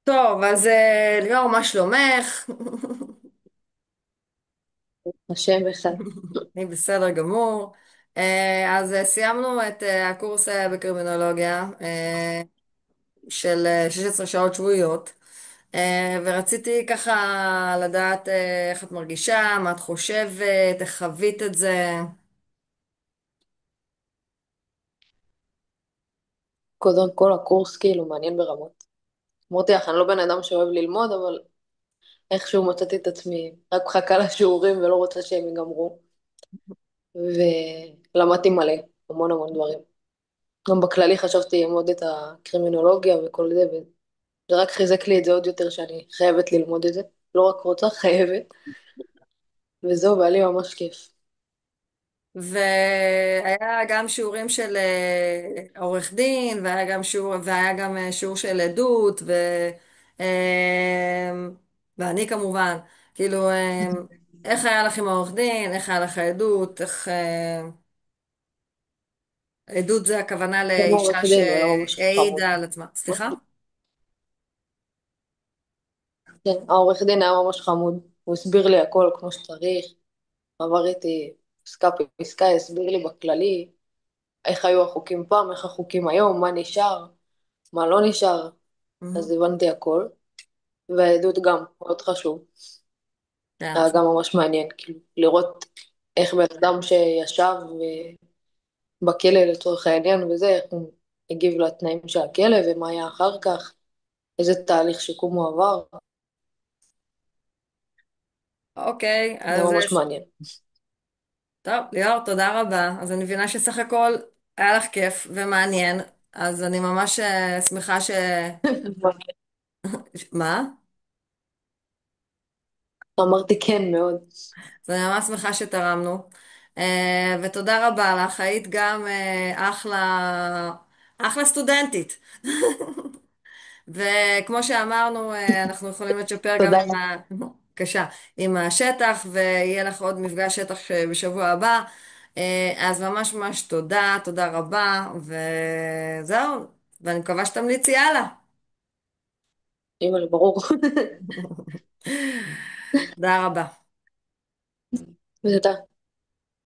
טוב, אז ליאור, מה שלומך? השם אחד. אני בסדר גמור. אז סיימנו את הקורס בקרימינולוגיה של 16 שעות שבועיות, ורציתי ככה לדעת איך את מרגישה, מה את חושבת, איך חווית את זה. קודם כל הקורס כאילו מעניין ברמות. אמרתי לך, אני לא בן אדם שאוהב ללמוד, אבל איכשהו מצאתי את עצמי רק מחכה לשיעורים ולא רוצה שהם ייגמרו. ולמדתי מלא, המון המון דברים. גם בכללי חשבתי ללמוד את הקרימינולוגיה וכל זה, וזה רק חיזק לי את זה עוד יותר שאני חייבת ללמוד את זה. לא רק רוצה, חייבת. וזהו, והיה לי ממש כיף. והיה גם שיעורים של עורך דין, והיה גם שיעור של עדות, ואני כמובן, כאילו, איך היה לך עם העורך דין, איך היה לך עדות, עדות זה הכוונה גם לאישה עורך דין, הוא היה ממש חמוד. שהעידה על עצמה. סליחה? כן, העורך דין היה ממש חמוד. הוא הסביר לי הכל כמו שצריך. עבר איתי פסקה פסקה, הסביר לי בכללי איך היו החוקים פעם, איך החוקים היום, מה נשאר, מה לא נשאר, אז מהמם. הבנתי הכל. והעדות גם, מאוד חשוב. כן, היה גם ממש מעניין, כאילו, לראות איך בן אדם שישב בכלא לצורך העניין וזה, איך הוא הגיב לתנאים של הכלא ומה היה אחר כך, איזה תהליך שיקום הוא עבר, אוקיי, היה אז ממש מעניין. טוב, ליאור, תודה רבה. אז אני מבינה שסך הכל היה לך כיף ומעניין, אז אני ממש שמחה מה? אמרתי כן מאוד. אז אני ממש שמחה שתרמנו. ותודה רבה לך, היית גם אחלה סטודנטית. וכמו שאמרנו, אנחנו יכולים לצ'פר גם תודה. בבקשה, עם השטח, ויהיה לך עוד מפגש שטח בשבוע הבא. אז ממש ממש תודה, תודה רבה, וזהו, ואני מקווה שתמליצי הלאה. אימא'לה, ברור. תודה רבה. ותודה.